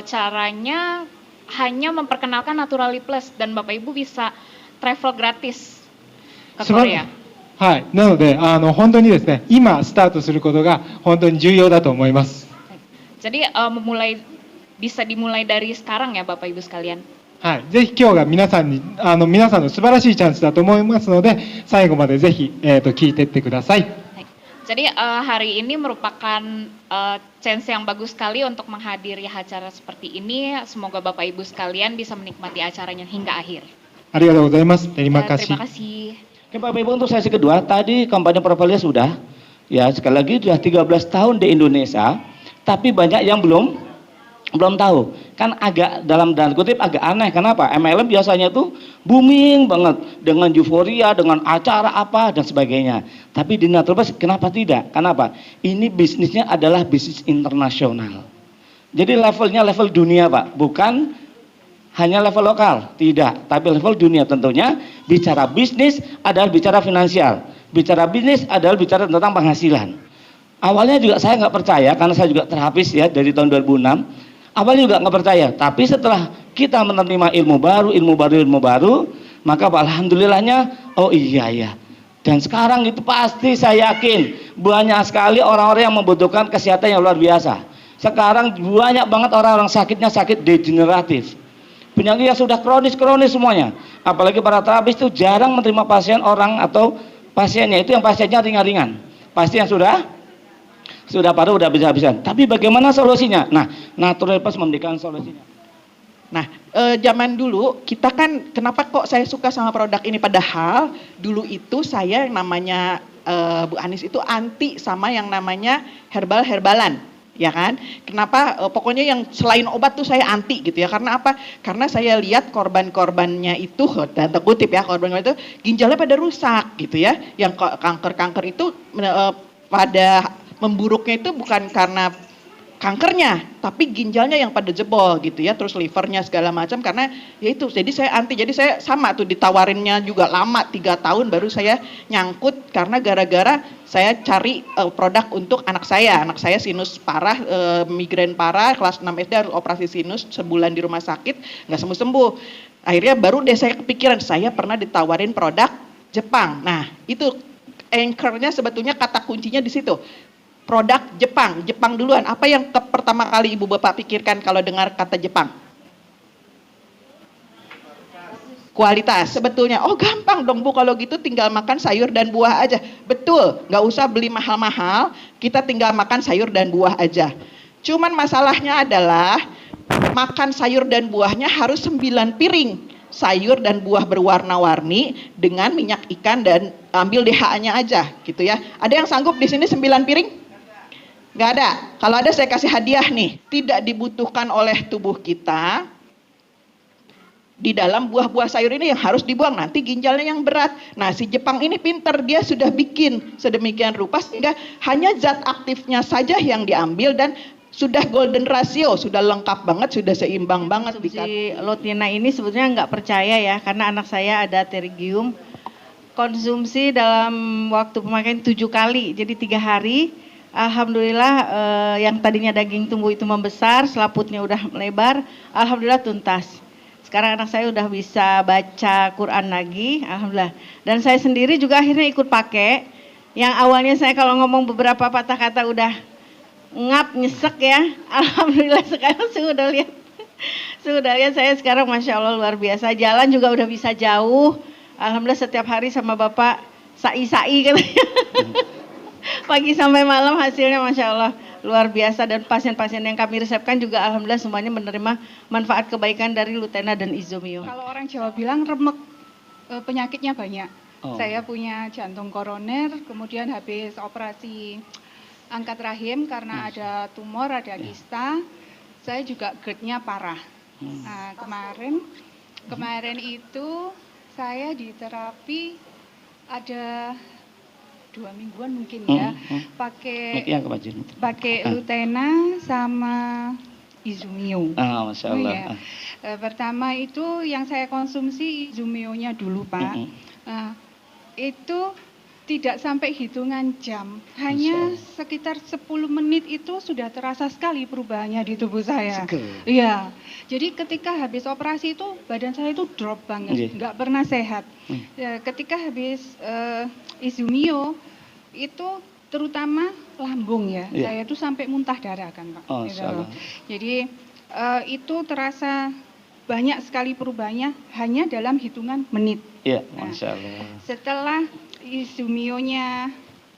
caranya hanya memperkenalkan Naturally Plus dan Bapak Ibu bisa travel gratis ke Korea. はい、なので本当にですね、今スタートすることが本当に重要だと思います。Jadi bisa dimulai dari sekarang ya Bapak Ibu sekalian. はい、ぜひ今日が皆さんの素晴らしいチャンスだと思いますので、最後までぜひ聞いていってください。Jadi hari ini merupakan chance yang bagus sekali untuk menghadiri acara seperti ini. Semoga Bapak Ibu sekalian bisa menikmati acaranya hingga akhir. ありがとうございます。Terima kasih. Terima kasih. Oke, Bapak Ibu, untuk sesi kedua, tadi kampanye Provalia sudah. Ya, sekali lagi sudah 13 tahun di Indonesia, tapi banyak yang belum tahu. Kan agak dalam kutip agak aneh. Kenapa? MLM biasanya tuh booming banget dengan euforia, dengan acara apa dan sebagainya. Tapi di Naturally kenapa tidak? Kenapa? Ini bisnisnya adalah bisnis internasional. Jadi levelnya level dunia, Pak, bukan hanya level lokal, tidak, tapi level dunia. Tentunya bicara bisnis adalah bicara finansial, bicara bisnis adalah bicara tentang penghasilan. Awalnya juga saya nggak percaya, karena saya juga terhapis ya dari tahun 2006. Awalnya juga nggak percaya, tapi setelah kita menerima ilmu baru, maka alhamdulillahnya, oh iya ya. Dan sekarang itu pasti saya yakin banyak sekali orang-orang yang membutuhkan kesehatan yang luar biasa. Sekarang banyak banget orang-orang sakitnya sakit degeneratif. Penyakit yang sudah kronis semuanya. Apalagi para terapis itu jarang menerima pasien orang atau pasiennya itu yang pasiennya ringan-ringan. Pasti yang sudah paru udah bisa-habisan. Tapi bagaimana solusinya? Nah, Naturally Plus memberikan solusinya. Nah, zaman dulu kita kan kenapa kok saya suka sama produk ini, padahal dulu itu saya yang namanya Bu Anis itu anti sama yang namanya herbalan. Ya kan? Kenapa? Pokoknya yang selain obat tuh saya anti gitu ya. Karena apa? Karena saya lihat korban-korbannya itu, tanda kutip ya, korban itu ginjalnya pada rusak gitu ya. Yang kanker itu pada memburuknya itu bukan karena kankernya, tapi ginjalnya yang pada jebol gitu ya, terus livernya segala macam, karena ya itu, jadi saya anti. Jadi saya sama tuh ditawarinnya juga lama, 3 tahun baru saya nyangkut, karena gara-gara saya cari produk untuk anak saya sinus parah, migrain parah, kelas 6 SD harus operasi sinus, sebulan di rumah sakit, nggak sembuh-sembuh. Akhirnya baru deh saya kepikiran, saya pernah ditawarin produk Jepang. Nah itu anchor-nya sebetulnya, kata kuncinya di situ. Produk Jepang duluan. Apa yang pertama kali Ibu Bapak pikirkan kalau dengar kata Jepang? Kualitas. Sebetulnya, oh gampang dong Bu, kalau gitu tinggal makan sayur dan buah aja. Betul, nggak usah beli mahal-mahal, kita tinggal makan sayur dan buah aja. Cuman masalahnya adalah, makan sayur dan buahnya harus 9 piring. Sayur dan buah berwarna-warni dengan minyak ikan, dan ambil DHA-nya aja gitu ya. Ada yang sanggup di sini 9 piring? Nggak ada. Kalau ada saya kasih hadiah nih. Tidak dibutuhkan oleh tubuh kita. Di dalam buah-buah sayur ini yang harus dibuang, nanti ginjalnya yang berat. Nah si Jepang ini pinter, dia sudah bikin sedemikian rupa sehingga hanya zat aktifnya saja yang diambil, dan sudah golden ratio, sudah lengkap banget, sudah seimbang banget. Si Lutina ini sebetulnya nggak percaya ya, karena anak saya ada pterygium, konsumsi dalam waktu pemakaian 7 kali, jadi 3 hari. Alhamdulillah yang tadinya daging tumbuh itu membesar, selaputnya udah melebar, alhamdulillah tuntas. Sekarang anak saya udah bisa baca Quran lagi, alhamdulillah. Dan saya sendiri juga akhirnya ikut pakai. Yang awalnya saya kalau ngomong beberapa patah kata udah ngap, nyesek ya. Alhamdulillah sekarang sudah lihat saya sekarang Masya Allah luar biasa. Jalan juga udah bisa jauh. Alhamdulillah setiap hari sama Bapak sa'i katanya. Pagi sampai malam hasilnya Masya Allah luar biasa. Dan pasien-pasien yang kami resepkan juga alhamdulillah semuanya menerima manfaat kebaikan dari Lutena dan Izumio. Kalau orang Jawa bilang remek, penyakitnya banyak. Saya punya jantung koroner, kemudian habis operasi angkat rahim karena ada tumor, ada kista. Saya juga GERD-nya parah. Nah, kemarin itu saya di terapi ada 2 mingguan mungkin ya, pakai Lutena sama Izumio. Masya Allah. Ya. Pertama itu yang saya konsumsi Izumio-nya dulu Pak. Itu tidak sampai hitungan jam, hanya sekitar 10 menit itu sudah terasa sekali perubahannya di tubuh saya. Iya, jadi ketika habis operasi itu badan saya itu drop banget, nggak pernah sehat. Ya, ketika habis Izumio itu terutama lambung ya, saya itu sampai muntah darah kan Pak. Gitu. Jadi itu terasa banyak sekali perubahannya hanya dalam hitungan menit. Iya, Masya Allah. Setelah Izumio-nya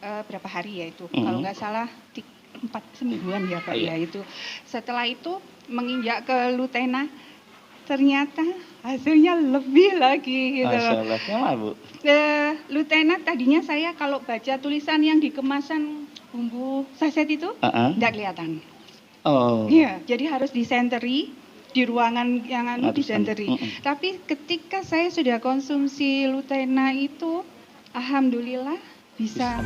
berapa hari ya itu, kalau nggak salah 4 semingguan ya Pak ya itu. Setelah itu menginjak ke Lutena, ternyata hasilnya lebih lagi gitu. Masya Allah, gimana Bu? Lutena tadinya saya kalau baca tulisan yang di kemasan bumbu saset itu, nggak kelihatan. Oh. Iya, jadi harus disenteri di ruangan yang disenteri. Tapi ketika saya sudah konsumsi Lutena itu, alhamdulillah bisa.